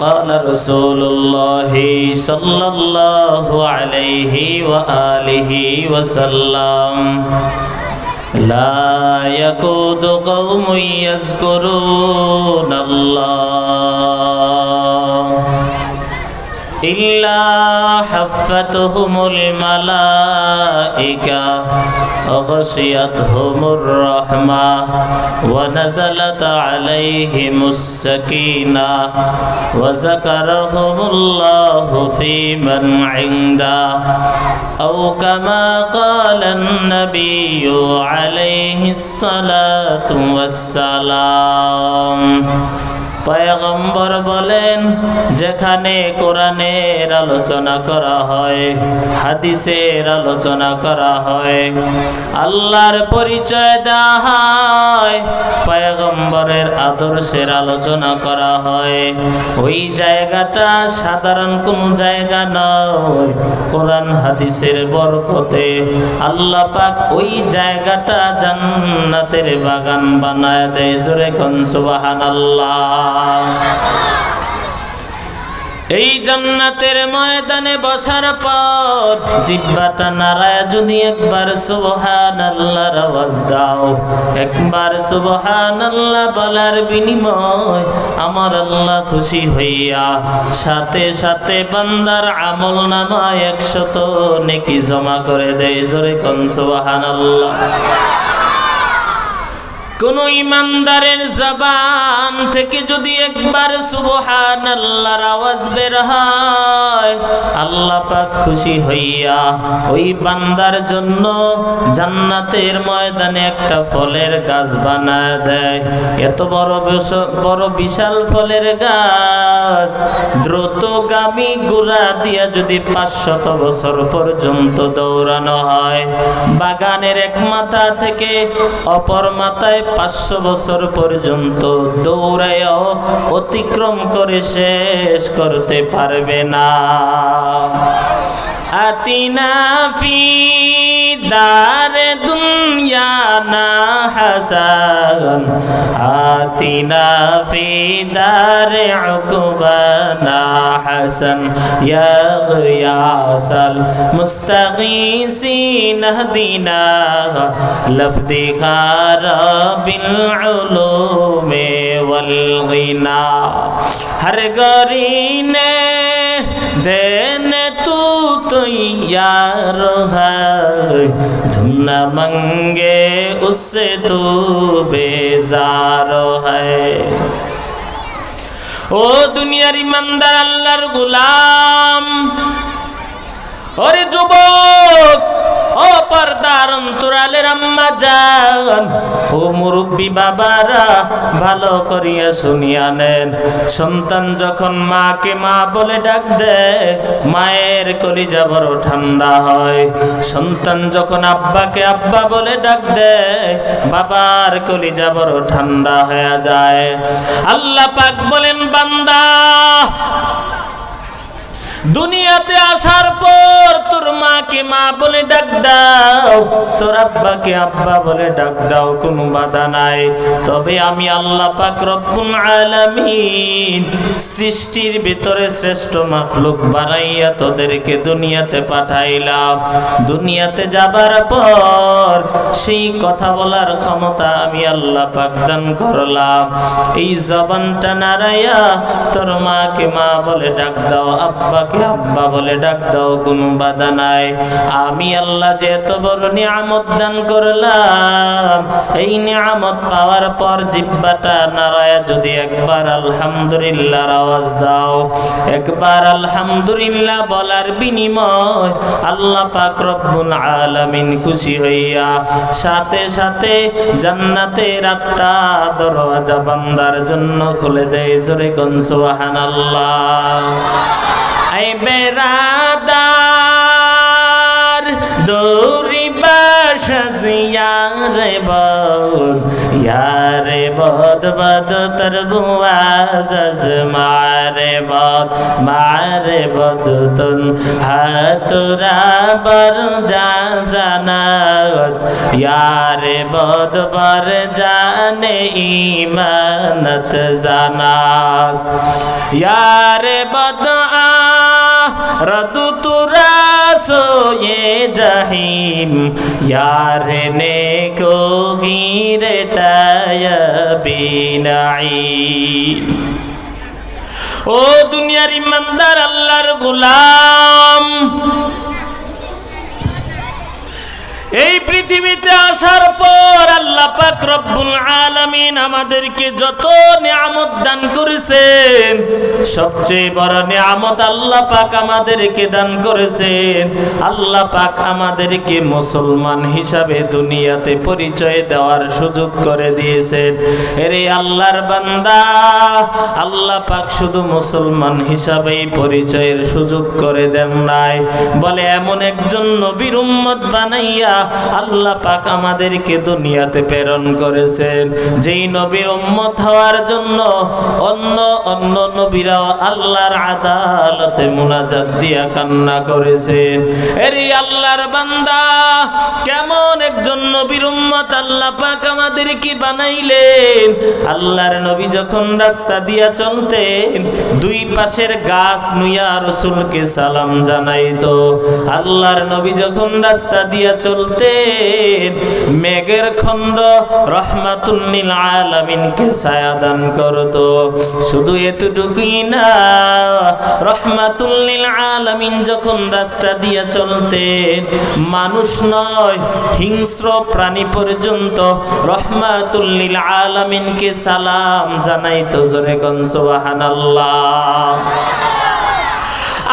قال رسول الله صلى الله عليه وآله وسلم لا يكود قوم يذكرون الله إلا حفتهم الملائكة وغشيتهم الرحمة ونزلت عليهم السكينة وذكرهم الله في من عنده أو كما قال النبي عليه الصلاة والسلام। পয়গম্বর বলেন, যেখানে কোরআনের আলোচনা করা হয়, হাদিসের আলোচনা করা হয়, আল্লাহর পরিচয় দেওয়া হয়, পয়গম্বরের আদর্শের আলোচনা করা হয়, ওই জায়গাটা সাধারণ কোনো জায়গা নয়। কোরআন হাদিসের বরকতে আল্লাহ পাক ওই জায়গাটা জান্নাতের বাগান বানায় দেয়। জোরে কোন সুবহানাল্লাহ। এই জান্নাতের ময়দানে বসার পর জিহ্বাটা নাড়ায় যদি একবার সুবহানাল্লাহর আওয়াজ দাও, একবার সুবহানাল্লাহ বলার বিনিময় আমার আল্লাহ খুশি হইয়া সাথে সাথে বান্দার আমলনামায় 100 নেকি জমা করে দেয়। জোরে কোন সুবহানাল্লাহ। কোন ইমানদারের জবান থেকে যদি একবার সুবহানাল্লাহর আওয়াজ বের হয়, আল্লাহ পাক খুশি হইয়া ওই বান্দার জন্য জান্নাতের ময়দানে একটা ফলের গাছ বানায় দেয়। এত বড় বিশাল ফলের গাছ দ্রুতগামী ঘোড়া দিয়া যদি 500 বছর পর্যন্ত দৌড়ানো হয়, বাগানের এক মাথা থেকে অপর মাথায় 500 বছর পর্যন্ত দৌড়ায়ও অতিক্রম করে শেষ করতে পারবে না। আতিনা ফি দারে দুনিয়া না হাসান, আতিনা ফি দারে উকবানা হাসান, ইয়া গিয়াসাল মুস্তাগীসিন হদিনা লফদিখারা বিল উলুমে ওয়াল গিনা। হর গরিনে দেনে তু तो यार है, झुमना मंगे उससे तू बेजार है। ও দুনিয়ার ইমানদার আল্লাহর গোলাম, ওরে যুবক, ও পর্দার অন্তরালের আম্মা জান, ও মুরব্বী বাবারা, ভালো করিয়া শুনিয়া নেন। সন্তান যখন মাকে মা বলে ডাক দেয়, মায়ের কলিজা বড় ঠান্ডা হয়। সন্তান যখন আব্বাকে আব্বা বলে ডাক দেয়, বাবার কলিজা বড় ঠান্ডা হয়ে যায়। আল্লাহ পাক বলেন, বান্দা, দুনিয়াতে আসার পর তোর মাকে মা বলে ডাক দাও, তোর আব্বাকে আব্বা বলে ডাক দাও, কোনো বাধা নাই। তবে আমি আল্লাহ পাক রব্বুল আলামিন সৃষ্টির ভিতরে শ্রেষ্ঠ মাখলুক বানাইয়া তোদেরকে দুনিয়াতে পাঠাইলাম। দুনিয়াতে যাবার পর সেই কথা বলার ক্ষমতা আমি আল্লাহ পাক দান করলাম। এই জবানটা নাড়াইয়া তোর মাকে মা বলে ডাক দাও, আব্বা আব্বা বলে ডাক দাও, কোনো বাধা নাই। আমি আল্লাহ যে এত বড় নিয়ামত দান করলাম, এই নিয়ামত পাওয়ার পর জিহ্বাটা নাড়ায়া যদি একবার আলহামদুলিল্লাহর আওয়াজ দাও, একবার আলহামদুলিল্লাহ বলার বিনিময় আল্লাহ পাক রব্বুল আলামিন খুশি হইয়া সাথে সাথে জান্নাতের 8টা দরওয়াজা বান্দার জন্য খুলে দেয়। জোরে কোন সুবহানাল্লাহ। আই বেরাদার দৌড়িবা সাজিয়ারে বদ ইয়ারে বদ বদ তোর বুয়াজ মারে বদ তুন হাতুরা বর জানাস ইয়ারে বদ বর জানে ইমানত জানাস ইয়ারে বদ রদু তুরা সোয়ে জাহিম यारे ने को गिरे तयबीनाई ओ दुनियार ईमानदार अल्लाहर गुलाम এই পৃথিবীতে আসার পর আল্লাহ পাক রব্বুল আলামিন আমাদেরকে যত নিয়ামত দান করেছেন সবচেয়ে বড় নিয়ামত আল্লাহ পাক আমাদেরকে দান করেছেন আল্লাহ পাক আমাদেরকে মুসলমান হিসাবে দুনিয়াতে পরিচয় দেওয়ার সুযোগ করে দিয়েছেন এরে আল্লাহর বান্দা আল্লাহ পাক শুধু মুসলমান হিসাবেই পরিচয়ের সুযোগ করে দেন নাই বলে এমন একজন নবীর উম্মত বানাইয়া আল্লাহ পাক আমাদেরকে দুনিয়াতে প্রেরণ করেছেন যেই নবীর উম্মত হওয়ার জন্য অন্য নবীরাও আল্লাহর আদালতে মুনাজাত দিয়া কান্না করেছেন এরে আল্লাহর বান্দা কেমন একজন নবীর উম্মত আল্লাহ পাক আমাদেরকে বানাইলেন আল্লাহর নবী যখন রাস্তা দিয়া চলতেন দুই পাশের গাছ নুইয়া রাসূলকে সালাম জানাইতো আল্লাহর নবী যখন রাস্তা দিয়া চলতেন মেঘের খন্ড রহমাতুল লিল আলামিনকে ছায়া দান করতো শুধু এতটুকুই না রহমাতুল লিল আলামিন যখন রাস্তা দিয়া চলতেন মানুষ নয় হিংস্র প্রাণী পর্যন্ত রহমাতুল লিল আলামিনকে সালাম জানাইতো জোরে কোন সুবহানাল্লাহ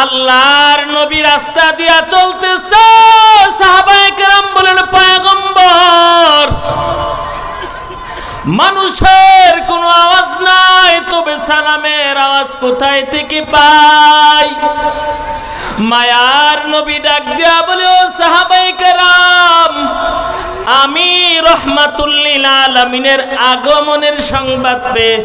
আল্লাহর নবী রাস্তা দিয়া চলতেছে সাহাবায়ে কেরাম বলেন পয়গম্বর মানুষের কোনো আওয়াজ নাই তবে সালামের আওয়াজ কোথায় থেকে পাই মায়ার নবী ডাক দিয়া বলে ও সাহাবায়ে কেরাম আমি রহমাতুল লিল আলামিনের আগমনের সংবাদ পেয়ে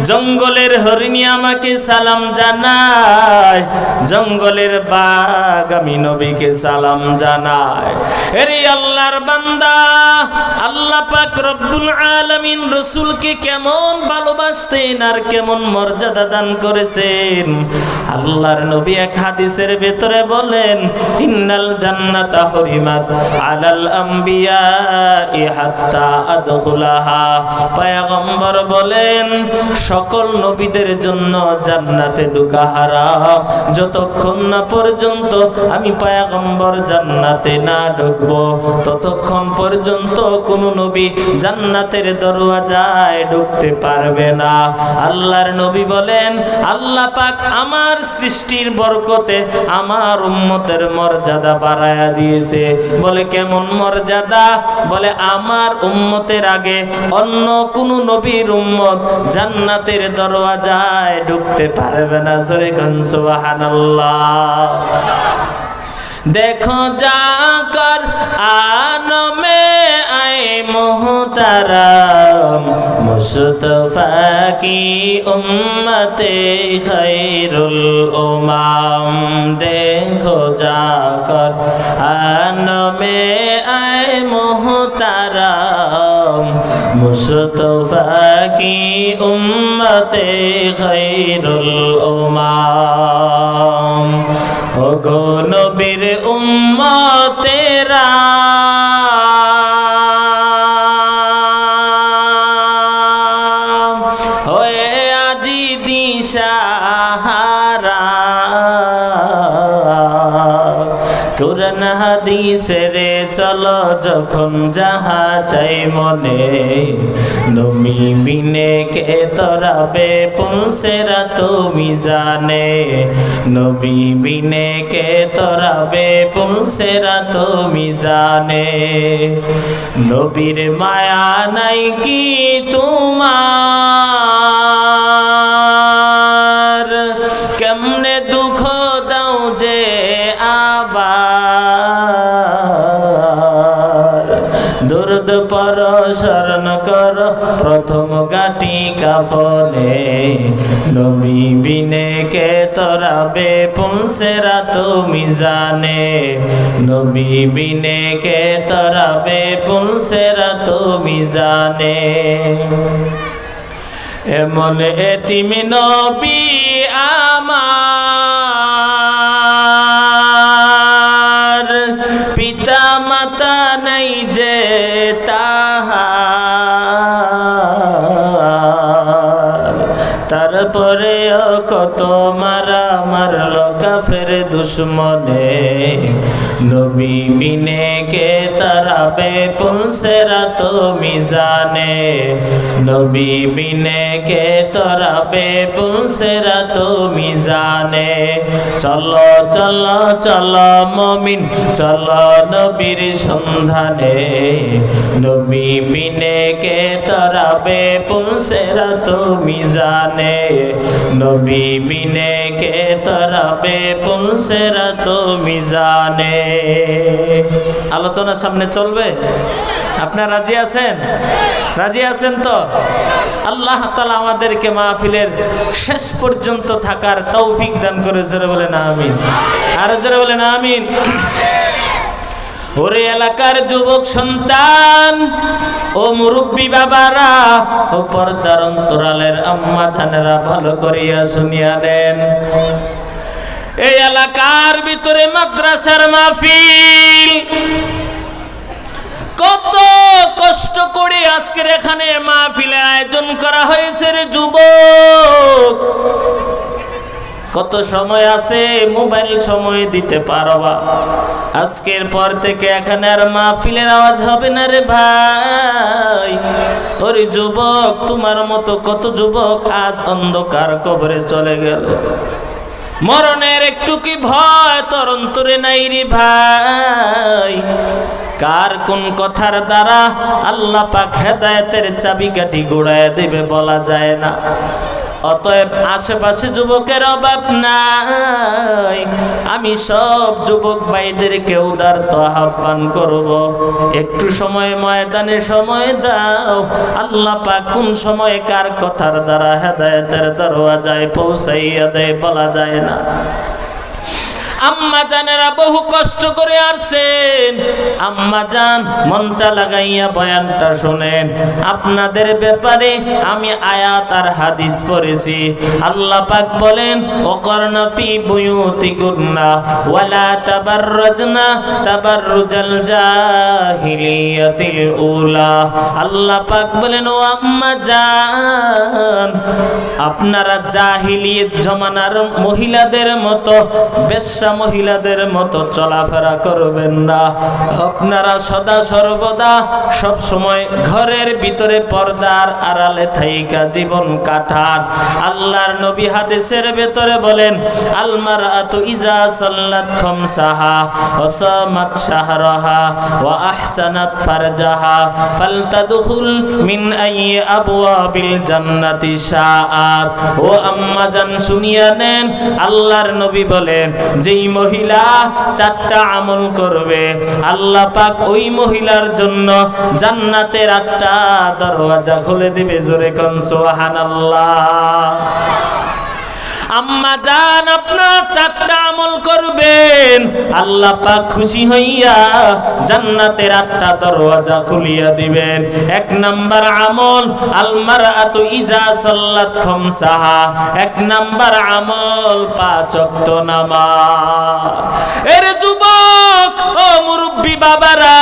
জঙ্গলের হরিণী আমাকে সালাম জানায় জঙ্গলের বাঘ আমি নবীকে সালাম জানায় এরে আল্লাহর বান্দা আল্লাহ পাক রব্বুল আলামিন রাসূলকে কেমন ভালোবাসতেন আর কেমন মর্যাদা দান করেছেন আল্লাহর নবী এক হাদিসের ভিতরে বলেন ইন্নাল জান্নাতা হুরিমাত আলাল আম্বিয়া হাত্তা আদখুলাহা পয়গম্বর বলেন সকল নবীদের জন্য জান্নাতে ঢোকা হারাম যতক্ষণ না পর্যন্ত আমি পয়গম্বর জান্নাতে না ঢুকবো ততক্ষণ পর্যন্ত কোন নবী জান্নাতের দরওয়াজায় ঢুকতে পারবে না আল্লাহর নবী বলেন আল্লাহ পাক আমার সৃষ্টির বরকতে আমার উম্মতের মর্যাদা বাড়ায়া দিয়েছে বলে কেমন মর্যাদা বলে আমার উম্মতের আগে অন্য কোন নবীর উম্মত জান্নাতের দরওয়াজায় ঢুকতে পারবে না জোরে কোন সুবহানাল্লাহ देखो जाकर आनो में आए मोहतरम मुस्तफा की उम्मते खैरुल उमाम देखो जाकर आनो में आए मोहतरम मुस्तफा की उम्मते खैरुल उमाम ओगो नबीर उम्मतेरा होए আজি দিশাহারা কুরআন হাদিসেরে চলো যখন যাহা চাই মনে নবী বিনে কে তরাবে পুনসেরা তুমি জানে নবী বিনে কে তরাবে পুনসেরা তুমি জানে নবীর মায়া নাই কি তোমার কেমনে দুঃখ দাও যে আবার দুরুদ পড়ো স্মরণ করো প্রথম গাটি কাফনে, নবী বিনে কে তরাবে পুনসেরাত মিজানে, নবী বিনে কে তরাবে পুনসেরাত মিজানে। এমন এতিম নবী আমার, পিতা মাতা নাই যে তাহার, তারপরেও কত মারা মারলো কাফের দুশ্মনে, নবী বিনে কে তারাবে পুনসেরাত মিজানে, নবী বিনে কে তারাবে পুনসেরাত মিজানে। চলো চলো চলো মুমিন চলো নবীর সন্ধানে, নবী বিনে কে তারাবে পুনসেরাত মিজানে, নবী বিনে কে তারাবে পুনসেরাত মিজানে। আলোচনার সামনে চলবে? আপনারা রাজি আছেন? রাজি আছেন তো? আল্লাহ তাআলা আমাদেরকে মাহফিলের শেষ পর্যন্ত থাকার তৌফিক দান করে। জোরে বলেন আমিন। আর জোরে বলেন আমিন। ওরে এলাকার যুবক সন্তান, ও মুরব্বী বাবারা, ও পর্দার অন্তরালের আম্মা জানেরা, ভালো করিয়া শুনিয়া নেন। এই এলাকার ভিতরে মাদ্রাসার মাহফিল, কত কষ্ট করে আজকের এখানে মাহফিলের আয়োজন করা হয়েছে রে যুবক। কত সময় আছে মোবাইল সময় দিতে পারবা? আজকের পর থেকে এখানে আর মাহফিলের আওয়াজ হবে না রে ভাই। ওরে যুবক, তোমার মতো কত যুবক আজ অন্ধকার কবরে চলে গেল। মরণের একটু কি ভয় তোর অন্তরে নাই রে ভাই? কার কোন কথার দ্বারা আল্লাহ পাক হেদায়েতের চাবিকাঠি ঘোরায় দেবে বলা যায় না। অতএব আশেপাশে যুবকের অভাব নাই। আমি সব যুবক ভাইদেরকে উদারত আহ্বান করব, একটু সময় ময়দানে সময় দাও। আল্লাহ পাক কোন সময় কার কথার দ্বারা হেদায়েতের দরওয়াজায় পৌঁছাইয়া দেয় বলা যায় না। আম্মা জানেরা বহু কষ্ট করে আসছেন। আম্মা জান, মনটা লাগাইয়া বয়ানটা শুনেন। আপনাদের ব্যাপারে আমি আয়াত আর হাদিস পড়েছি। আল্লাহ পাক বলেন, ওয়াকরনা ফি বুয়ুতিকুন্না ওয়ালা তাবাররাজনা তাবাররুজাল জাহিলিয়াতিল উলা। আল্লাহ পাক বলেন, ও আম্মা জান, আপনারা জাহিলিয়ত জমানার মহিলাদের মতো, বেশ্যা মহিলাদের মতো চলাফেরা করবেন না। আপনারা সদা সর্বদা সব সময় ঘরের ভিতরে পর্দার আড়ালে থাইকা জীবন কাটান। আল্লাহর নবী হাদিসের ভিতরে বলেন, আল মারআতু ইজা সাল্লাত খামসাহা ওয়া সামাত শাহরাহা ওয়া আহসানাত ফারজাহা ফালতাদখুল মিন আইয়ি আবওয়াবিল জান্নাতি শাআত। ও আম্মা জান, শুনিয়া নেন, আল্লাহর নবী বলেন, যেই মহিলা 4টা আমল করবে, আল্লাহ পাক ওই মহিলার জন্য জান্নাতের 8টা দরওয়াজা খুলে দিবে। জোরে কোন সুবহানাল্লাহ। আম্মা জান, আপনারা 4টা আমল করবেন, আল্লাহ পাক খুশি হইয়া জান্নাতের 8টা দরওয়াজা খুলিয়া দিবেন। 1 নাম্বার আমল, আল মারআতু ইজা সাল্লাত খামসাহা। 1 নাম্বার আমল 5 ওয়াক্ত নামাজ। এর যুবক, ও মুরব্বী বাবারা,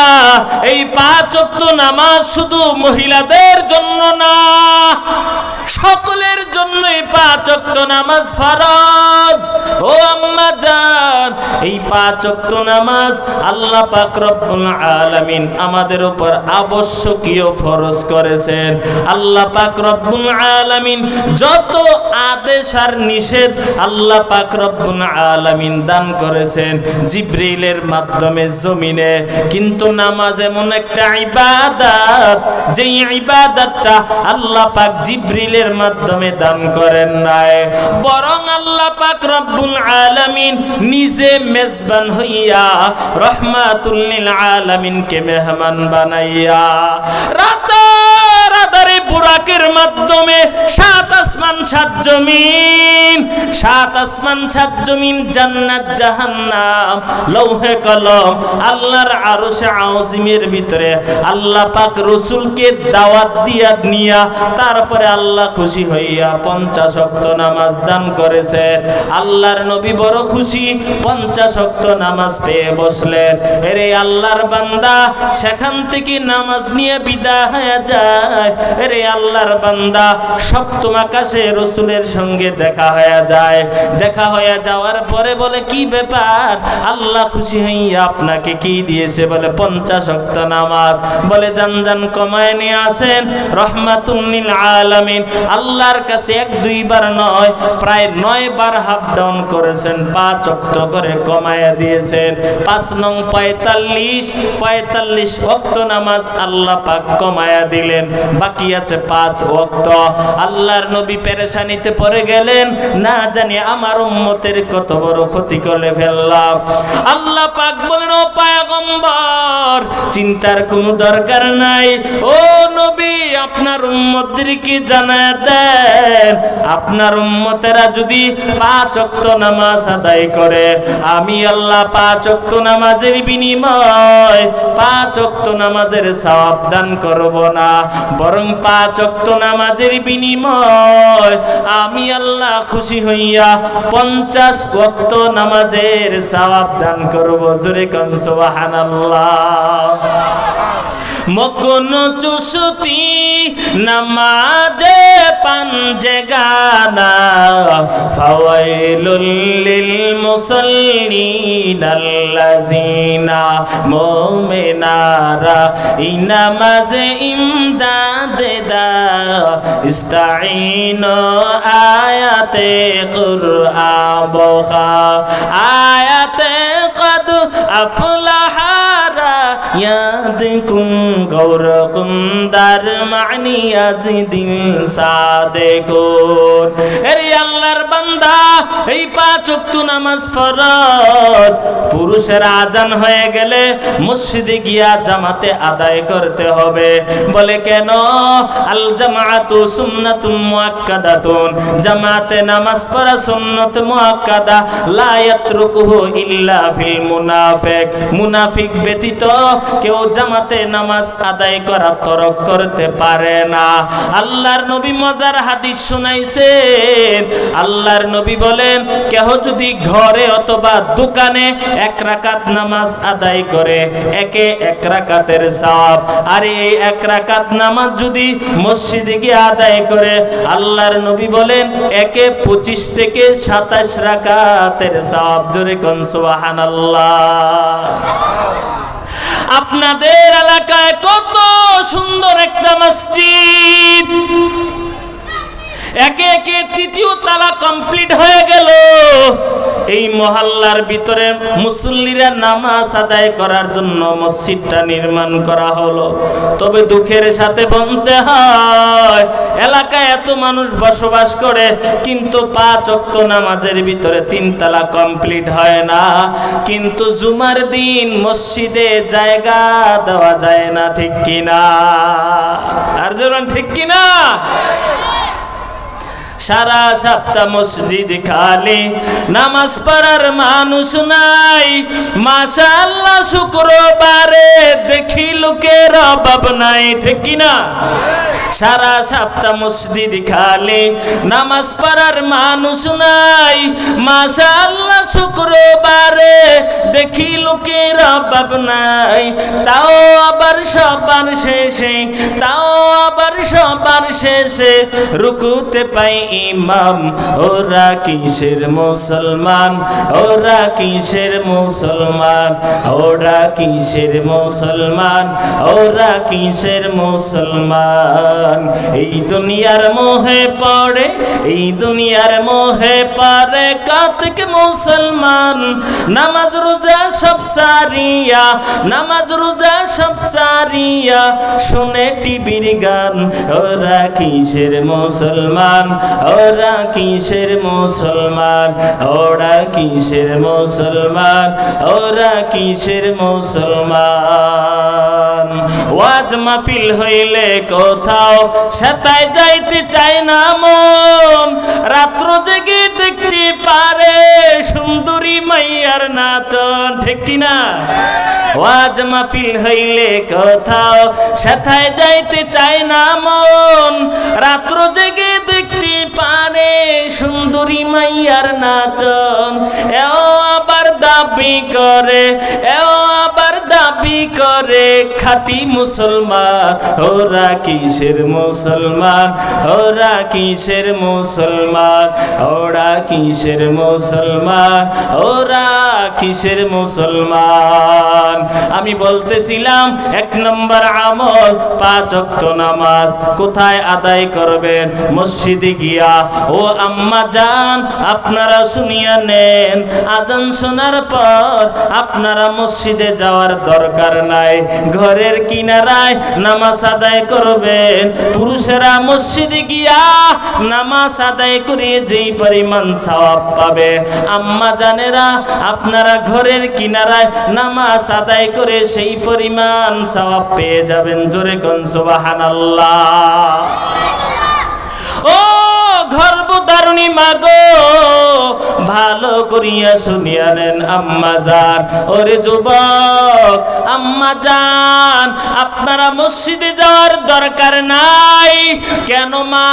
এই 5 ওয়াক্ত নামাজ শুধু মহিলাদের জন্য না, সকলের জন্যই 5 ওয়াক্ত নামাজ ফরজ। ও আম্মা জান, এই 5 ওয়াক্ত নামাজ আল্লাহ পাক রব্বুল আলামিন আমাদের উপর আবশ্যকীয় ফরজ করেছেন। আল্লাহ পাক রব্বুল আলামিন যত আদেশ আর নিষেধ আল্লাহ পাক রব্বুল আলামিন দান করেছেন জিবরিলের মাধ্যমে জমিনে। কিন্তু নামাজ এমন একটা ইবাদত, যেই ইবাদতটা আল্লাহ পাক জিবরিলের মাধ্যমে দান করেন নাই, বরং আল্লাহ পাক রব্বুল আলামিন নিজে মেজবান হইয়া রহমাতুল লিল আলামিনকে মেহমান বানাইয়া রাতের আধারে বুরাকের মাধ্যমে সাত আসমান সাত জমিন, সাত আসমান সাত জমিন, জান্নাত জাহান্নাম, লৌহে কলম, আল্লাহর আরশে আজিমের ভিতরে আল্লাহ পাক রাসূলকে দাওয়াত দিয়া নিয়া তারপরে আল্লাহ খুশি হইয়া 50 ওয়াক্ত নামাজ দান করেছেন। আল্লাহর নবী বড় খুশি, 50 ওয়াক্ত নামাজ পেয়ে বসলেন। এরে আল্লাহর বান্দা সেখান থেকে নামাজ নিয়ে বিদায় হয়ে যায়। এরে আল্লাহর বান্দা সপ্তম আকাশে রাসূলের সঙ্গে দেখা হয়ে যায়। দেখা হয়ে যাওয়ার পরে বলে কি ব্যাপার, আল্লাহ খুশি হইয়া আপনাকে কি দিয়েছে? বলে 50 ওয়াক্ত নামাজ। বলে যান যান কমায় নিয়ে আসেন। রহমাতুল লিল আলামিন আল্লাহর কাছে 1-2 বার নয়, প্রায় 9 বার হাফ ডাউন করেছেন, 5 ওয়াক্ত করে কমায়া দিয়েছেন। 5 নং 45 ওয়াক্ত নামাজ আল্লাহ পাক কমায়া দিলেন, বাকি আছে 5 ওয়াক্ত। আল্লাহর নবী পেরেশানিতে পড়ে গেলেন, না জানি আমার উম্মতের কত বড় ক্ষতি করে ফেললাম। আল্লাহ পাক বলেন, ও পয়গম্বর চিন্তার কোনো দরকার নাই, ও নবী আপনার উম্মতদেরকে জানায় দেন, আপনার উম্মতেরা যদি 5 ওয়াক্ত নামাজ আদায় করে আমি আল্লাহ 5 ওয়াক্ত নামাজের বিনিময় 5 ওয়াক্ত নামাজের সওয়াব দান করব না, বরং 5 ওয়াক্ত নামাজের বিনিময় আমি আল্লাহ খুশি হইয়া 50 ওয়াক্ত নামাজের সওয়াব দান করব। জোরে কোন সুবহানাল্লাহ। মকন চুসতি নামাজে পাঞ্জেগানা ফাওয়াইলুল লিল মুসাল্লিন আল্লাযিনা মুমিনারা ইনামাজে ইমদাদে দা ইস্তাঈনু আয়াতে কুরআন বখা আয়াতে কদ আফলাহারা ইয়াদকুম গৌরকুম দার মানি আজিদিন সাদেকুন। এরে আল্লাহর বান্দা এই 5 ওয়াক্ত নামাজ ফরজ, পুরুষের আজান হয়ে গেলে মসজিদে গিয়া জামাতে আদায় করতে হবে। বলে কেন? আল জামাআতু সুন্নাতুন মুআক্কাদাতুন, জামাতে নামাজ পড়া সুন্নাত মুআক্কাদা, লা ইয়াতরুকুহু ইল্লা ফিল মুনাফিক, মুনাফিক ব্যতীত কেউ জামাতে নামাজ আদায় করা তরক করতে পারে না। আল্লাহর নবী মজার হাদিস শুনাইছেন। আল্লাহর নবী বলেন, কেহ যদি ঘরে অথবা দোকানে 1 রাকাত নামাজ আদায় করে একে 1 রাকাতের সওয়াব, আর এই 1 রাকাত নামাজ যদি মসজিদে গিয়ে আদায় করে আল্লাহর নবী বলেন একে 25 থেকে 27 রাকাতের সওয়াব। জোরে কোন সুবহানাল্লাহ। আপনাদের এলাকায় কত সুন্দর একটা মসজিদ, একে একে 3য় তালা কমপ্লিট হয়ে গেল। এই মহল্লার ভিতরে মুসল্লিরা নামাজ আদায় করার জন্য মসজিদটা নির্মাণ করা হলো। তবে দুঃখের সাথে বলতে হয় এলাকায় এত মানুষ বসবাস করে, কিন্তু 5 ওয়াক্ত নামাজের ভিতরে 3 তালা কমপ্লিট হয় না। কিন্তু জুমার দিন মসজিদে জায়গা দেওয়া যায় না, ঠিক কিনা? আর যেমন ঠিক কিনা? সারা সপ্তাহ মসজিদ খালি, নামাজ পড়ার মানুষ নাই। মাশাআল্লাহ শুক্রবারে দেখি লোকের অভাব নাই, ঠিক কিনা? সারা সপ্তাহ মসজিদ খালি, নামাজ পড়ার মানুষ নাই। মাশাআল্লাহ শুক্রবারে দেখি লোকের অভাব নাই। তাও আবার সবার শেষে, তাও আবার সবার শেষে রুকুতে পাই ইমাম। ওরা কিসের মুসলমান, ওরা কিসের মুসলমান, ওরা কিসের মুসলমান, ওরা কিসের মুসলমান। এই দুনিয়ার মোহে পড়ে, এই দুনিয়ার মোহে পড়ে কাতক মুসলমান। নামাজ রোজা রোজা সব সারিয়া, নামাজ রোজা সব সারিয়া শুনে টিভির গান। ওরা কিসের মুসলমান, ওরা কিসের মুসলমান, ওরা কিসের মুসলমান, ওরা কিসের মুসলমান। ওয়াজ মাহফিল হইলে কোথাও সেতায় যাইতে চায় না মন, রাত্র জেগে দেখতে পারে সুন্দরী মাইয়ার নাচন, ঠিক কিনা? ওয়াজ মাহফিল হইলে কোথাও সেথায় যাইতে চায় না মন, রাত্র জেগে দেখতে পারে সুন্দরী মাইয়ার নাচন। এও আবার দাবি করে, এও আবার দাবি করে খাঁটি মুসলমান। ওরা কিসের মুসলমান, ওরা কিসের মুসলমান, ওরা কিসের মুসলমান, ওরা কিসের মুসলমান। আমি বলতেছিলাম 1 নম্বর আমল 5 ওয়াক্ত নামাজ কোথায় আদায় করবেন? মসজিদে গিয়া। ও আম্মা জান, আপনারা শুনিয়া নেন, আজান শোনার পর আপনারা মসজিদে যাওয়ার দরকার নাই, ঘরের কিনারায় নামাজ আদায় করবেন। পুরুষেরা মসজিদে গিয়া নামাজ আদায় করে যেই পরিমাণ সওয়াব পাবে, আম্মা জানেরা আপনারা ঘরের কিনারায় নামাজ আদায় করে সেই পরিমাণ সওয়াব পেয়ে যাবেন। জোরে কোন সুবহানাল্লাহ। ও গর্ভধারিণী মাগো, ভালো করিয়া শুনিয়া নেন আম্মা জান। ওরে যুবক আম্মা জান, আপনারা মসজিদে যাওয়ার দরকার নাই। কেন মা?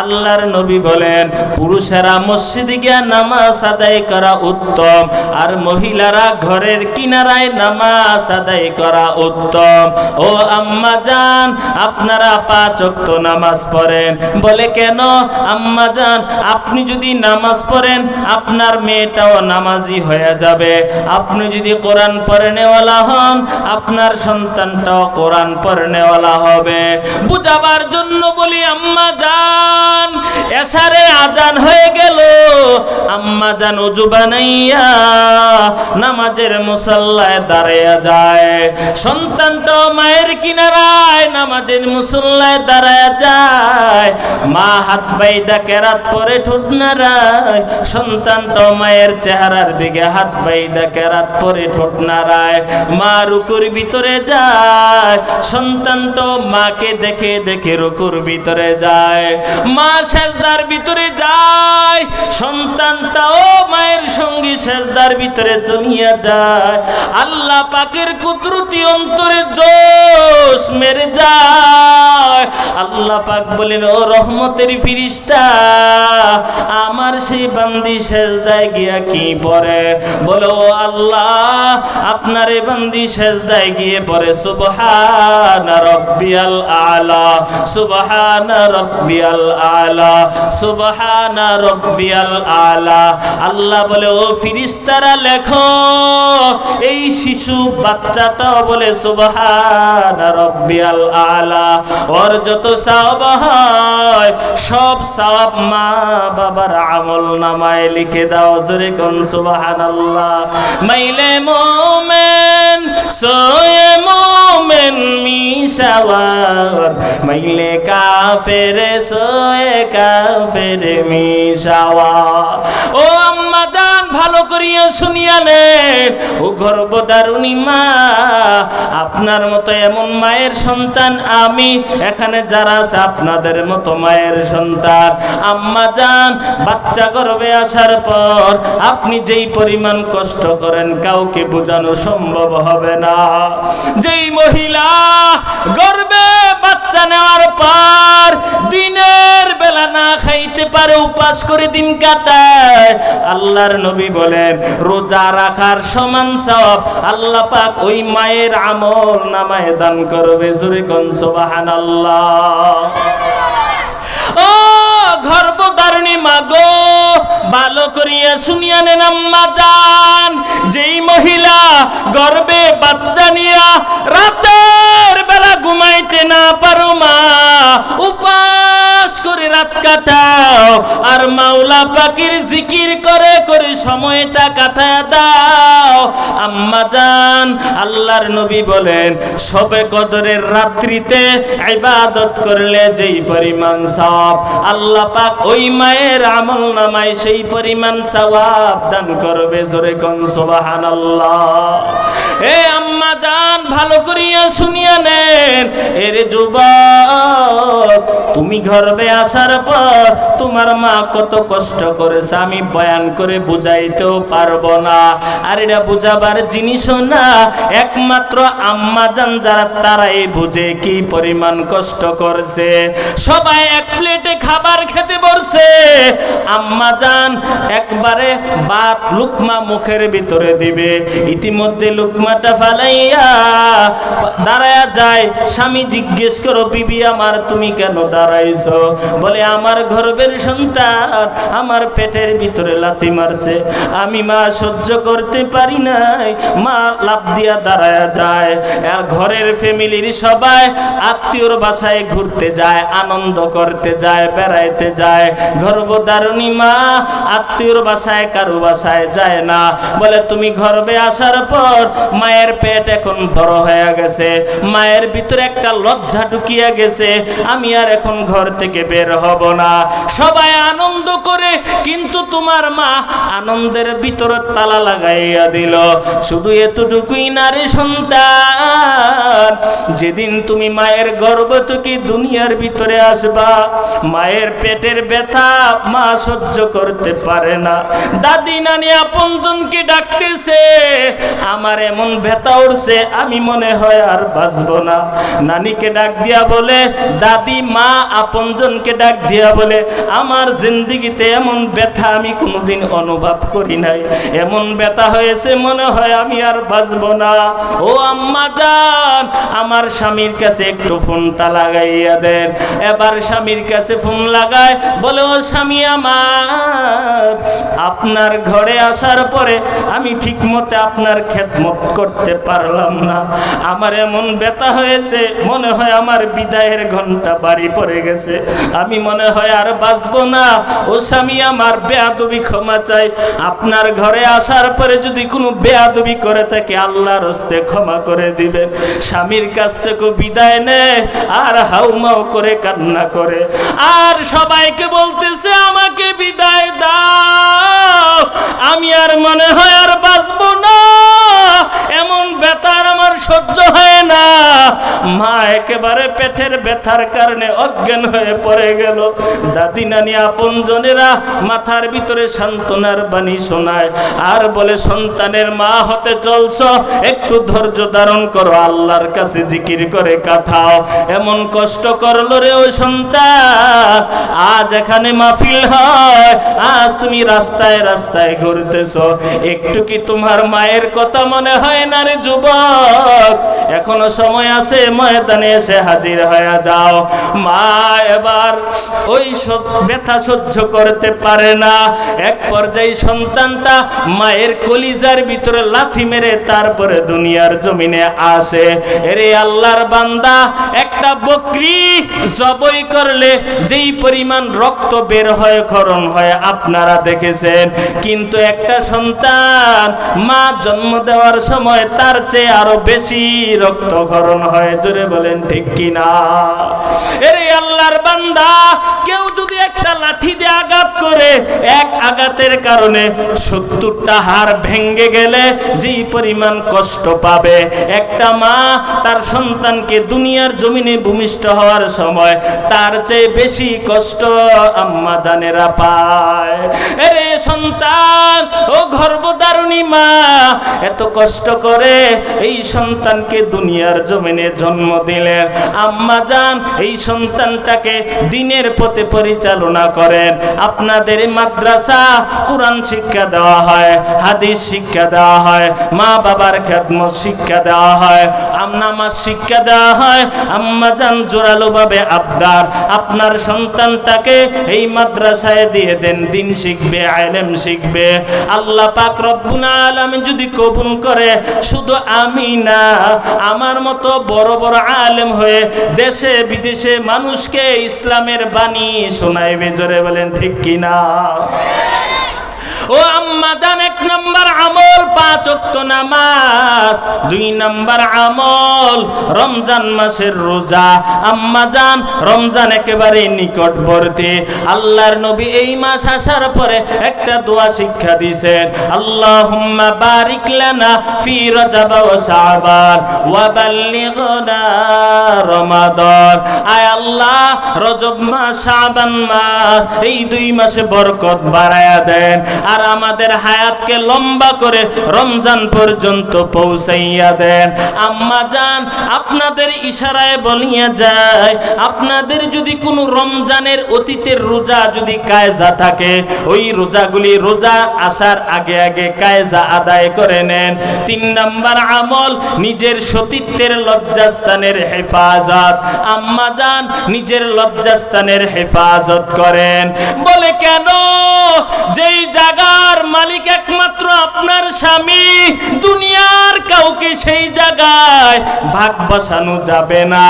আল্লাহর নবী বলেন পুরুষেরা মসজিদে গিয়ে নামাজ আদায় করা উত্তম, আর মহিলারা ঘরের কিনারায় নামাজ আদায় করা উত্তম। ও আম্মা জান, আপনারা 5 ওয়াক্ত নামাজ পড়েন। বলে কেন? আম্মা জান, আপনি যদি নামাজ পড়েন আপনার মেয়েটাও নামাজি হয়ে যাবে। আপনি যদি কোরআন পড়নেওয়ালা হন আপনার সন্তানটাও কোরআন পড়নেওয়ালা হবে। বুঝাবার জন্য বলি আম্মা জান, এশারে আজান হয়ে গেল, আম্মা জান ওযু বানাইয়া নামাজের মুসাল্লায় দাঁড়ায়া যায়। সন্তানটাও মায়ের কিনারায় নামাজের মুসাল্লায় দাঁড়ায়া যায়। মা হাত বাইদা কেরাত পরে ঠোঁট নাড়ায়, সন্তানটাও মায়ের চেহারার দিকে হাত বাইদা কেরাত পরে ঠোঁট নাড়ায়। মা রুকুর ভিতরে যায়, সন্তানটাও মাকে দেখে দেখে রুকুর ভিতরে যায়। মা সেজদার ভিতরে যায়, সন্তানটাও মায়ের সঙ্গে সেজদার ভিতরে চলিয়া যায়। আল্লাহ পাকের কুদরতি অন্তরে জোশ মেরে যায়। আল্লাহ পাক বলেন, ও রহমতের ফিরিস্তা, আমার সেই বান্দি সেজদায় গিয়া কি পড়ে? বলো আল্লাহ, আপনার এই বান্দি সেজদায় গিয়ে পড়ে সুবহানা রাব্বিয়াল আলা, সুবহানা রাব্বিয়াল আলা, সুবহানা রাব্বিয়াল আলা। আল্লাহ বলে, ও ফিরিস্তারা লেখো, এই শিশু বাচ্চাটাও বলে সুবহানা রাব্বিয়াল আলা। ওর যত সওয়াব হয় সব সওয়াব মা বাবার আমল নামায় লিখে দাও। জোরে কোন সুবহানাল্লাহ। মাইলে মোমেন সোয়ে মোমেন মিশাওয়ার, মাইলে কাফের সোয়ে কাফের মিশাওয়ার। ও আম্মা জান, ভালো করিয়া শুনিয়া নেন, ও গর্ভধারিণী মা, আপনার মতো এমন মায়ের সন্তান আমি, এখানে যারা আছে আপনাদের মতো মায়ের সন্তান। আম্মা জান, বাচ্চা গর্ভে আসার পর আপনি যেই পরিমাণ কষ্ট করেন কাউকে বোঝানো সম্ভব হবে না। যেই মহিলা গর্ভে বাচ্চা নেওয়ার পর দিনের বেলা না খাইতে পারে, উপাস করে দিন কাটায়, আল্লাহর নবী বলেন রোজা রাখার সমান সওয়াব আল্লাহ পাক ওই মায়ের আমল নামায় দান করবে। জোরে কোন সুবহানাল্লাহ। ও গর্ভধারিণী মাগো, ভালো করিয়া শুনিয়া নেন আম্মা জান, যেই মহিলা গর্ভে বাচ্চা নিয়া রাতের বেলা ঘুমাইতে না পারো মা, উপাস করে রাত কাটাও আর মাওলা পাকের জিকির করে করে সময়টা কাটায় দাও। আম্মা জান, আল্লাহর নবী বলেন শবে কদরের রাত্রিতে ইবাদত করলে যেই পরিমাণ সওয়াব, আল্লাহ পাক ওই মায়ের আমলনামায় সেই পরিমাণ সওয়াব দান করবে। জোরে কোন সুবহানাল্লাহ। এ আম্মা জান, ভালো করিয়া শুনিয়া নেন। এর যুবক, তুমি গর্ভে আসার পর তোমার মা কত কষ্ট করেছে আমি বয়ান করে বুঝাইতেও পারবো না। আর এটা বুঝাবার জিনিসও না, একমাত্র আম্মা জান যারা তারাই বুঝে কি পরিমাণ কষ্ট করছে। সবাই এক প্লেটে খাবার খেতে বসছে, আম্মা জান একবারে ভাত লুকমা মুখের ভিতরে দিবে, ইতিমধ্যে লুকমাটা ফালাইয়া দাঁড়ায়া যায়। স্বামী জিজ্ঞেস করো, বিবি আমার তুমি কেন দাঁড়াইছো? বলে আমার গর্ভের সন্তান আমার পেটের ভিতরে লাথি মারছে, আমি মা সহ্য করতে পারি নাই। মা লাফ দিয়া দাঁড়ায়া যায়। আর ঘরের ফ্যামিলির সবাই আত্মীয়র বাসায় ঘুরতে যায়, আনন্দ করতে যায়, বেড়াইতে যায়। গর্ভধারিণী মা আত্মীয়র বাসায় কারো বাসায় যায় না। বলে তুমি গর্ভে আসার পর মায়ের পেট এখন বড় হয়ে গেছে, মায়ের ভিতরে একটা লজ্জা ঢুকিয়া গেছে, আমি আর এখন ঘর থেকে বের হব না। সবাই আনন্দ করে, কিন্তু তোমার মা আনন্দের ভিতরে তালা লাগাইয়া দিল। শুধু এতটুকুই না রে সন্তান, যেদিন তুমি মায়ের গর্ভ থেকে দুনিয়ার ভিতরে আসবা, মায়ের পেটের ব্যথা মা সহ্য করতে পারে না। দাদি নানি আপনজনকে ডাকতেছে, আমার এমন ব্যথা উঠছে আমি মনে হয় আর বাঁচবো না। নানিকে ডাক দিয়া বলে, দাদি মা আপনজনকে ডাক দিয়া বলে, আমার জিন্দেগিতে এমন ব্যথা আমি কোনোদিন অনুভব করি নাই, এমন ব্যথা হয়েছে মনে হয় আমি আর বাঁচবো না। ও আম্মা জান, আমার স্বামীর কাছে একটু ফোনটা লাগাইয়া দেন। এবার স্বামীর কাছে ফোন লাগায়, বলে ও স্বামী আমার, আপনার ঘরে আসার পরে আমি ঠিক মতো আপনার খেদমত করতে পারলাম না, আমার এমন ব্যথা হয়েছে মনে হয় আমার বিদায়ের ঘন্টা বাড়ি পড়ে গেছে, আমি মনে হয় আর বাঁচবো না। ও স্বামী আমার, বেয়াদবি ক্ষমা চাই, আপনার ঘরে আসার পরে যদি কোনো বেয়াদবি করে থাকে আল্লাহর হস্তে ক্ষমা করে দিবেন। স্বামীর কাছ থেকে বিদায় নেয় আর হাউমাউ করে কান্না করে, আর সবাইকে বলতেছে আমাকে বিদায় দাও, আমি আর মনে হয় আর বাঁচবো না, এমন ব্যথার আমার সহ্য হয় না। মা একেবারে পেটের ব্যথার কারণে অজ্ঞান হয়ে পড়ে গেল। দাদি নানি আপনজনেরা মাথার ভিতরে সান্ত্বনার বাণী শোনায় আর বলে, সন্তানের মা হতে চলছ, একটু ধৈর্য ধারণ করো, আল্লাহর কাছে জিকির করে কাটাও। এমন কষ্ট করলো রে ও সন্তান, আজ এখানে মাহফিল হয়, আজ তুমি রাস্তায় রাস্তায় ঘুরতেছ, একটু কি তোমার মায়ের কথা মনে হয় না রে যুবক? এখনো সময় আছে, ময়দানে এসে হাজির হয়ে যাও। মা এবার ওই ব্যথা সহ্য করতে পারে না, এক পর্যায়ে সন্তানটা মায়ের কলিজার ভিতরে লাথি মেরে তারপরে দুনিয়ার জমিনে আসে। এরে আল্লাহর বান্দা, একটা বকরি জবাই করলে যেই পরিমাণ রক্ত বের হয়, ক্ষরণ হয়, আপনারা দেখেছেন, কিন্তু একটা সন্তান মা জন্ম দেওয়ার সময় তার চেয়ে আরো বেশি রক্তক্ষরণ হয়। জোরে বলেন ঠিক কিনা? এরে আল্লাহর বান্দা, কেউ যদি একটা লাঠি দিয়ে আঘাত করে, এক আঘাতের কারণে 70টা হাড় ভেঙে গেলে যেই পরিমাণ কষ্ট পাবে, একটা মা তার সন্তানকে দুনিয়ার জমিনে ভূমিষ্ঠ হওয়ার সময় তার চেয়ে বেশি কষ্ট আম্মা জানেরা পায়। এরে সন্তান, ও গর্ভধারিণী মা এত কষ্ট করে এই সন্তানকে দুনিয়ার জমিনে জন্ম দিলেন। আম্মা জান এই সন্তানটাকে দিনের পথে পরিচালনা করেন। আপনাদের মাদ্রাসা কোরআন শিক্ষা দেওয়া হয়, হাদিস শিক্ষা দেওয়া হয়, মা বাবার খেদমত শিক্ষা দেওয়া হয়, নামাজ শিক্ষা দেওয়া হয়। আম্মা জান জোরালো ভাবে আবদার, আপনার সন্তানটাকে এই মাদ্রাসায় দিয়ে দেন, দিন শিখবে, ইলম শিখবে। আল্লাহ পাক রব্বুল আলামিন যদি কবুল করে, শুধু আমি না, আমার মতো বড় বড় আলেম হয়ে দেশে বিদেশে মানুষকে ইসলামের বাণী শোনাইবে। জোরে বলেন ঠিক কিনা? ও আম্মা জান 1 নাম্বার আমল 5 ওয়াক্ত নামাজ, 2 নাম্বার আমল রমজান মাসের রোজা। আম্মা জান রমজান একেবারে নিকটবর্তী, আল্লাহর নবী এই মাস আসার পরে একটা দোয়া শিক্ষা দিয়েছেন, আল্লাহুম্মা বারিক লানা ফি রজব ওয়া শাবান ওয়া বাল্লিগনা রমাদান। আয় আল্লাহ রজব মাস শাবান মাস এই 2 মাসে বরকত বাড়ায়া দেন, আর আমাদের হায়াতকে লম্বা করে রমজান পর্যন্ত পৌঁছাইয়া দেন। আম্মা জান আপনাদের ইশারায় বলিয়া যায়, আপনাদের যদি কোনো রমজানের অতীতের রোজা যদি কায়জা থাকে, ওই রোজাগুলি রোজা আসার আগে আগে কায়জা আদায় করে নেন। 3 নাম্বার আমল নিজের সতীত্বের লজ্জাস্থানের হেফাজত। আম্মা জান নিজের লজ্জাস্থানের হেফাজত করেন। বলে কেন? যেই জায়গার মালিক একমাত্র আপনার স্বামী, দুনিয়ার কাউকে সেই জায়গায় ভাগ বসানো যাবে না।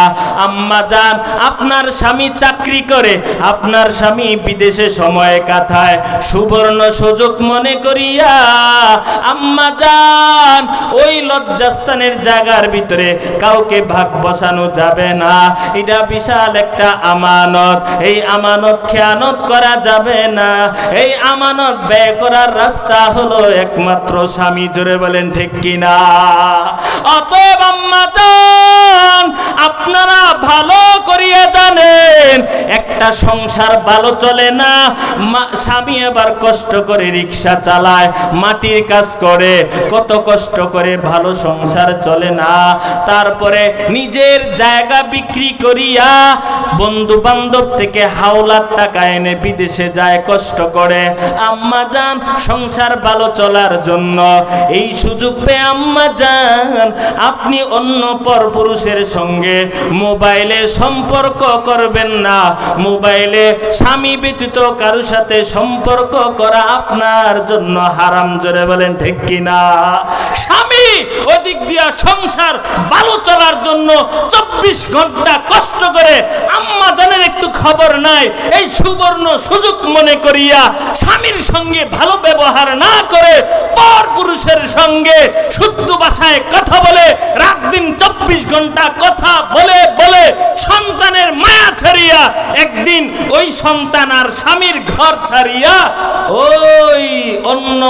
আম্মা জান আপনার স্বামী চাকরি করে, আপনার স্বামী বিদেশে সময় কাটায়, সুবর্ণ সুযোগ মনে করিয়া আম্মা জান ওই লজ্জাস্থানের জায়গার ভিতরে কাউকে ভাগ বসানো যাবে না। এটা বিশাল একটা আমানত, এই আমানত খেয়ানত করা যাবে না। এই আমানত ব্যয় করার রাস্তা হলো একমাত্র স্বামী। জোরে বলেন ঠিক কিনা? অতএব আম্মা জান আপনারা ভালো করিয়া জানেন, একটা সংসার ভালো চলে না, স্বামী আবার কষ্ট করে রিক্সা চালায়, মাটির কাজ করে, কত কষ্ট করে ভালো সংসার চলে না। তারপরে নিজের জায়গা বিক্রি করিয়া বন্ধু বান্ধব থেকে হাওলাত টাকা এনে বিদেশে যায়, কষ্ট করে। আম্মা জান সংসার ভালো চলার জন্য এই সুযোগ পেয়ে আম্মা জান আপনি অন্য পরপুরুষের সঙ্গে মোবাইলে সম্পর্ক করবেন না। মোবাইলে স্বামী ব্যতীত কারোর সাথে সম্পর্ক করা আপনার জন্য হারাম। জোরে বলেন ঠিক কিনা? স্বামী ওদিক দিয়া সংসার ভালো চলার জন্য 24 ঘন্টা কষ্ট করে, আম্মা জানের একটু খবর নাই, এই সুবর্ণ সুযোগ মনে করিয়া স্বামীর সঙ্গে ভালো ব্যবহার না করে পরপুরুষের সঙ্গে শুদ্ধ ভাষায় কথা বলে, রাত দিন 24 ঘন্টা কথা বলে বলে সন্তানের মায়া ছাড়িয়া একদিন ওই সন্তান আর স্বামীর ঘর ছাড়িয়া ওই অন্য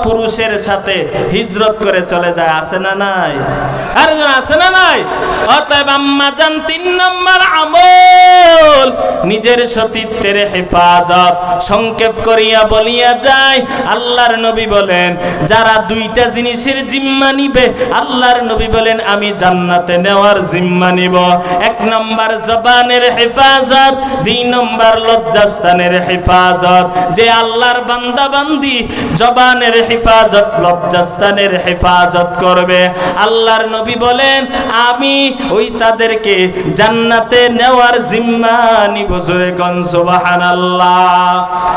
পুরুষের সাথে হিজরত করে চলে যায়। আছে না নাই? আর আছে না নাই? অতএব আম্মা জান 3 নম্বর আমল নিজের সতীত্বের হেফাজত। সংক্ষেপ করিয়া বলিয়া যায়, আল্লাহর নবী বলেন যারা 2টা জিনিসের জিম্মা নিবে, আল্লাহর নবী বলেন আমি জান্নাতে নেওয়ার জিম্মা নিব। 1 নম্বর জবানের হেফাজত, 2 নম্বর লজ্জাস্থানের হেফাজত। যে আল্লাহর বান্দা বান্দি জবানের হেফাজত, লজ্জাস্থানের হেফাজত করবে, আল্লাহর নবী বলেন আমি ওই তাদেরকে জান্নাতে নেওয়ার জিম্মা নিব। জোরে কোন সুবহানাল্লাহ।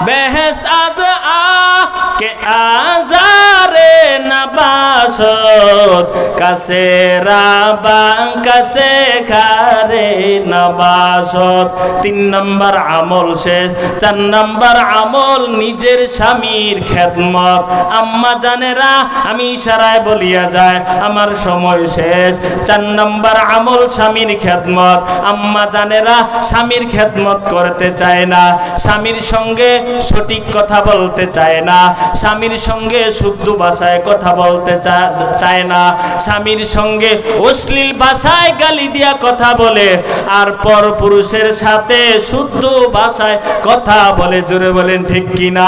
বেহেশত আজ কে আজারে নবাসত কাছে রাবা কাছে খারে নবাসত। 3 নম্বর আমল শেষ। 4 নম্বর আমল নিজের স্বামীর খেদমত। আম্মা জানেরা আমি ইশারায় বলিয়া যায় আমার সময় শেষ। 4 নম্বর আমল স্বামীর খেদমত। আম্মা জানেরা স্বামীর খেদমত করতে চায় না, স্বামীর সঙ্গে সঠিক কথা বলতে চায় না, স্বামীর সঙ্গে শুদ্ধ ভাষায় কথা বলতে চায় না, স্বামীর সঙ্গে অশ্লীল ভাষায় গালি দিয়া কথা বলে, আর পর পুরুষের সাথে শুদ্ধ ভাষায় কথা বলে। জোরে বলেন ঠিক কিনা?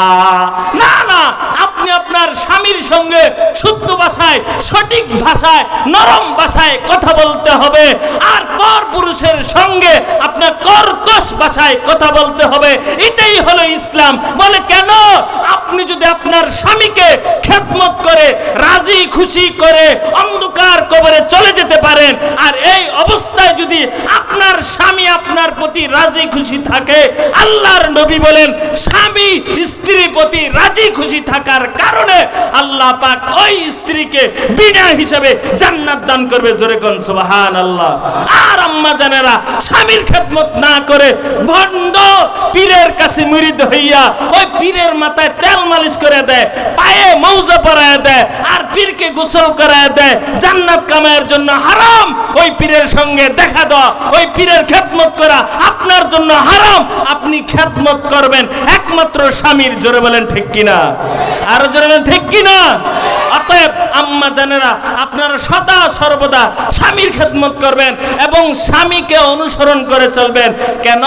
না না, আপনি আপনার স্বামীর সঙ্গে শুদ্ধ ভাষায়, সঠিক ভাষায়, নরম ভাষায় কথা বলতে হবে, আর পর পুরুষের সঙ্গে আপনার কর্কশ ভাষায় কথা বলতে হবে। এটাই হলো ইসলাম। বলে কেন? আপনি যদি আপনার স্বামীকে খেদমত করে রাজি খুশি করে অন্ধকার কবরে চলে যেতে পারেন, আর এই অবস্থায় যদি আপনার স্বামী আপনার প্রতি রাজি খুশি থাকে, আল্লাহর নবী বলেন স্বামী স্ত্রীর প্রতি রাজি খুশি থাকার কারণে আল্লাহ পাক ওই স্ত্রীকে বিনা হিসাবে জান্নাত দান করবে। জোরে কোন সুবহানাল্লাহ। আর আম্মা জানেরা স্বামীর খেদমত না করে ভণ্ড পীরের কাছে মুরিদ হইয়া ওই পীরের মাথায় তেল মালিশ করে দেয়, পায়ে স্বামীকে গোসল করায় দেয়, জান্নাত কামায়ের জন্য হারাম। ওই পীরের সঙ্গে দেখা দেওয়া, ওই পীরের খেদমত করা আপনার জন্য হারাম। আপনি খেদমত করবেন একমাত্র স্বামীর। জোরে বলেন ঠিক কিনা? আরো জোরে বলেন ঠিক কিনা? অতএব আম্মা জানেরা, আপনারা সদা সর্বদা স্বামীর খেদমত করবেন এবং স্বামীকে অনুসরণ করে চলবেন। কেন?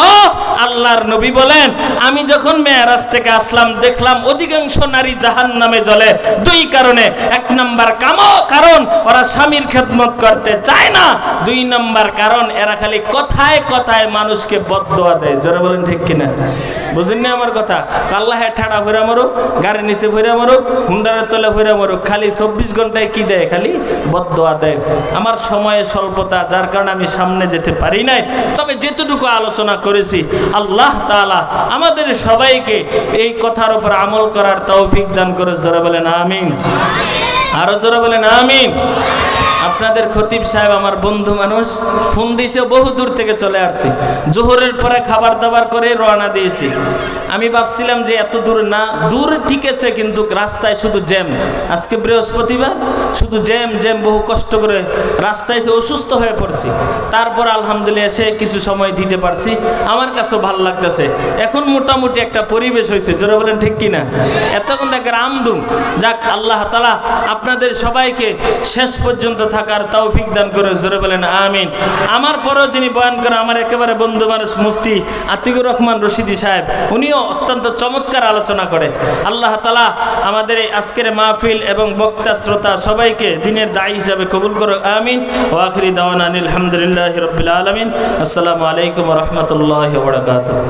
আল্লাহর নবী বলেন, আমি যখন মেরাজ থেকে আসলাম দেখলাম অধিকাংশ নারী জাহান্নামে জ্বলে দুই কারণে। এক নাম্বার কারণ ওরা স্বামীর খেদমত করতে চায় না। দুই নাম্বার কারণ এরা খালি কথায় কথায় মানুষকে বদদোয়া দেয়। জোরে বলেন ঠিক কিনা? বুঝেন না আমার কথা? আল্লাহে ঠাড়া ফেরা মরুক, গাড়ির নিচে ফেরা মরুক, হুন্ডারের তলে ফেরা মরুক, খালি 24 ঘন্টায় কি দেয়? খালি বদদোয়া দেয়। আমার সময়ে স্বল্পতা, যার কারণে আমি সামনে যেতে পারি নাই। তবে যেটুকু আলোচনা করেছি, আল্লাহ তাআলা আমাদের সবাইকে এই কথার উপর আমল করার তৌফিক দান করে। জোরে বলেন আমিন। আরো জোরে বলেন আমিন। আপনাদের খতিব সাহেব আমার বন্ধু মানুষ, ফোন দিয়েছে, বহু দূর থেকে চলে আসছি। জোহরের পরে খাবার দাবার করে রওনা দিয়েছি। আমি ভাবছিলাম যে এত দূর না, দূর ঠিক আছে, কিন্তু রাস্তায় শুধু জ্যাম। আজকে বৃহস্পতিবার, শুধু জ্যাম জ্যাম, বহু কষ্ট করে রাস্তায় এসে অসুস্থ হয়ে পড়ছি। তারপর আলহামদুলিল্লাহ এসে কিছু সময় দিতে পারছি, আমার কাছেও ভালো লাগতেছে। এখন মোটামুটি একটা পরিবেশ হয়েছে। জোরে বলেন ঠিক কিনা? এতক্ষণ থেকে আমদুম। যাক, আল্লাহ তাআলা আপনাদের সবাইকে শেষ পর্যন্ত থাকার তৌফিক দান করে। জোরে বলেন আমিন। আমার পরেও যিনি বয়ান করেন, আমার একেবারে বন্ধু মানুষ, মুফতি আতিকুর রহমান রশিদি সাহেব, উনিও অত্যন্ত চমৎকার আলোচনা করে। আল্লাহ তাআলা আমাদের এই আজকের মাহফিল এবং বক্তা শ্রোতা সবাইকে দিনের দায়ী হিসাবে কবুল করুক। আমিন। ওয়া আখিরি দাওয়ানা আলহামদুলিল্লাহি রাব্বিল আলামিন। আসসালামু আলাইকুম ওয়া রাহমাতুল্লাহি ওয়া বারাকাতুহু।